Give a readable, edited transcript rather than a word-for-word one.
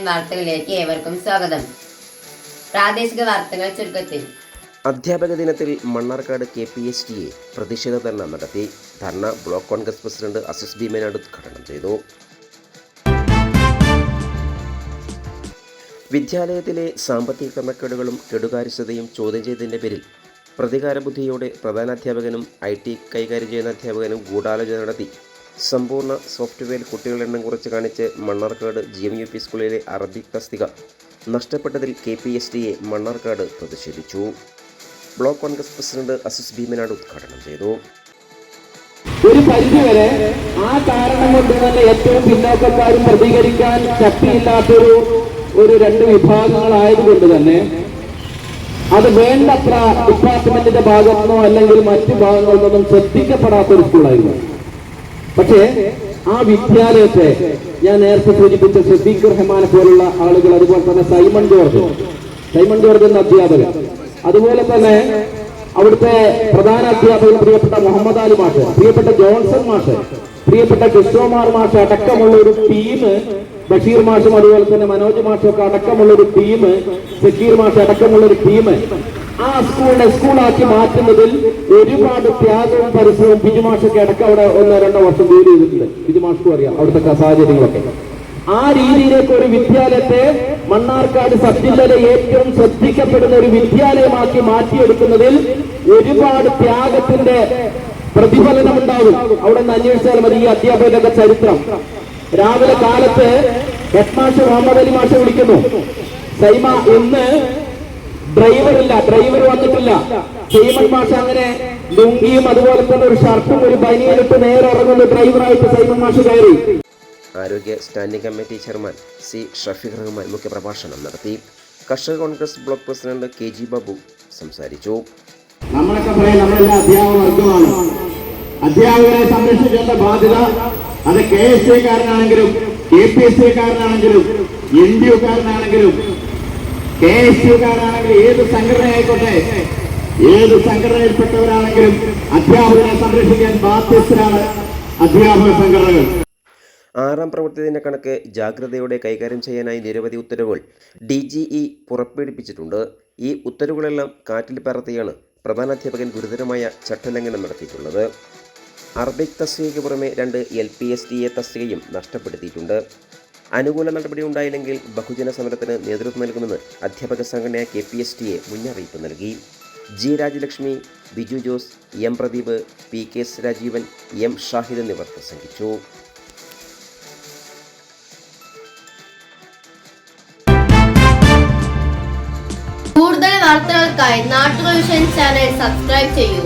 വാർത്തകളിലേക്ക് ഏവർക്കും സ്വാഗതം. പ്രാദേശിക വാർത്തകൾ ചുരുക്കത്തിൽ. അധ്യാപക ദിനത്തിൽ മണ്ണാർക്കാട് KPSTA പ്രതിഷേധ ധർണ നടത്തി. ധർണ ബ്ലോക്ക് കോൺഗ്രസ് പ്രസിഡന്റ് അസിസ് ഭീമനാട് ഉദ്ഘാടനം ചെയ്തു. വിദ്യാലയത്തിലെ സാമ്പത്തിക ക്രമക്കേടുകളും കെടുകാര്യസ്ഥതയും ചോദ്യം ചെയ്തതിൻ്റെ പേരിൽ പ്രതികാര ബുദ്ധിയോടെ പ്രധാനാധ്യാപകനും IT കൈകാര്യം ചെയ്യുന്ന അധ്യാപകനും ഗൂഢാലോചന നടത്തി സമ്പൂർണ്ണ സോഫ്റ്റ്വെയർ കുട്ടികളുടെ എണ്ണം കുറച്ച് കാണിച്ച് മണ്ണാർക്കാട് GMUP സ്കൂളിലെ അറബിക് തസ്തിക നഷ്ടപ്പെട്ടതിൽ KPSTA മണ്ണാർക്കാട് പ്രതിഷേധിച്ചു. ബ്ലോക്ക് കോൺഗ്രസ് പ്രസിഡന്റ് അസിസ് ഭീമനാട് ഉദ്ഘാടനം ചെയ്തു. ഒരു പരിധിവരെ ആ കാരണം കൊണ്ട് തന്നെ ഏറ്റവും പിന്നോക്കക്കാരും പ്രതികരിക്കാൻ ശക്തിയില്ലാത്തൊരു രണ്ട് വിഭാഗങ്ങളായതുകൊണ്ട് തന്നെ അത് വേണ്ടത്ര ഡിപ്പാർട്ട്മെന്റിന്റെ ഭാഗത്തുനിന്നോ അല്ലെങ്കിൽ മറ്റു ഭാഗങ്ങളിൽ നിന്നും ശ്രദ്ധിക്കപ്പെടാത്തൊരു സ്കൂളായിരുന്നു. പക്ഷേ ആ വിദ്യാലയത്തെ ഞാൻ നേരത്തെ സൂചിപ്പിച്ച സദീഖ് റഹ്മാനെ പോലുള്ള ആളുകൾ, അതുപോലെ തന്നെ സൈമൺ ജോർജ് എന്ന അധ്യാപകൻ, അതുപോലെ തന്നെ അവിടുത്തെ പ്രധാന അധ്യാപകൻ പ്രിയപ്പെട്ട മുഹമ്മദ് അലി മാഷ്, പ്രിയപ്പെട്ട ജോൺസൺ മാഷ്, പ്രിയപ്പെട്ട ക്രിസ്റ്റോമാർ മാഷ് അടക്കമുള്ള ഒരു ടീം, ബഷീർ മാഷും അതുപോലെ തന്നെ മനോജ് മാഷും ഒക്കെ അടക്കമുള്ള ഒരു ടീം, സക്കീർ മാഷ് അടക്കമുള്ള ഒരു ടീം ആ സ്കൂളിനെ സ്കൂളാക്കി മാറ്റുന്നതിൽ ഒരുപാട് ത്യാഗവും പരിശ്രമവും ബിജുമാഷൊക്കെ അടക്കം അവിടെ 1-2 വർഷം ജോലി ചെയ്തിട്ടുണ്ട്. ബിജുമാഷ്ക്കും അറിയാം അവിടുത്തെ സാഹചര്യങ്ങളൊക്കെ. ആ രീതിയിലേക്ക് ഒരു വിദ്യാലയത്തെ മണ്ണാർക്കാട് സബ് ജില്ലയിലെ ഏറ്റവും ശ്രദ്ധിക്കപ്പെടുന്ന ഒരു വിദ്യാലയമാക്കി മാറ്റിയെടുക്കുന്നതിൽ ഒരുപാട് ത്യാഗത്തിന്റെ പ്രതിഫലനം ഉണ്ടാകും. അവിടെ നിന്ന് അന്വേഷിച്ചാൽ മതി ഈ അധ്യാപകരുടെ ചരിത്രം. രാവിലെ കാലത്ത് ഹെഡ് മാഷ് മുഹമ്മദ് അലി മാഷ് വിളിക്കുന്നു, സൈമ ഇന്ന് ഡ്രൈവർ വന്നിട്ടില്ല. സൈമൺ മാഷ് അങ്ങനെ ലുങ്കിയും അതുപോലെ തന്നെ ഒരു ഷർട്ടും ഒരു ബനിയനിട്ട് നേരെ ഇറങ്ങുന്ന ഡ്രൈവറായിട്ട് സൈമൺ മാഷ് കയറി. ആരോഗ്യ standing committee chairman C. Shafeeq Rahman മുഖ്യപ്രഭാഷണം നടത്തി. കർഷക Congress block president KG Babu സംസാരിച്ചു. നമ്മളൊക്കെ പറയും നമ്മളെല്ലാം അധ്യാപക വർഗമാണ്. അധ്യാപകരെ സംരക്ഷിക്കേണ്ട ബാധ്യത അത് KSCക്കാരനാണെങ്കിലും KPSCക്കാരനാണെങ്കിലും NDUക്കാരനാണെങ്കിലും KSCക്കാരനാണെങ്കിലും ഏത് സംഘടന ആയിക്കോട്ടെ, ഏത് സംഘടനയിൽപ്പെട്ടവരാണെങ്കിലും അധ്യാപകരെ സംരക്ഷിക്കാൻ ബാധ്യസ്ഥരാണ് അധ്യാപക സംഘടനകൾ. 6ാം പ്രവൃത്തി ദിന കണക്ക് ജാഗ്രതയോടെ കൈകാര്യം ചെയ്യാനായി നിരവധി ഉത്തരവുകൾ DGE പുറപ്പെടുവിപ്പിച്ചിട്ടുണ്ട്. ഈ ഉത്തരവുകളെല്ലാം കാറ്റിൽ പറത്തിയാണ് പ്രധാനാധ്യാപകൻ ഗുരുതരമായ ചട്ടലംഘനം നടത്തിയിട്ടുള്ളത്. അറബിക് തസ്തികയ്ക്ക് പുറമെ 2 LPSTA തസ്തികയും നഷ്ടപ്പെടുത്തിയിട്ടുണ്ട്. അനുകൂല നടപടി ഉണ്ടായില്ലെങ്കിൽ ബഹുജന സമരത്തിന് നേതൃത്വം നൽകുമെന്ന് അധ്യാപക സംഘടനയായ KPSTA മുന്നറിയിപ്പ് നൽകി. G. Rajalakshmi, Biju Jose, M. Pradeep, PK Rajeevan, M. Shahid എന്നിവർ പ്രസംഗിച്ചു. കൂടുതൽ വാർത്തകൾക്കായി നാട്ടുവിഷൻ ചാനൽ സബ്സ്ക്രൈബ് ചെയ്യൂ.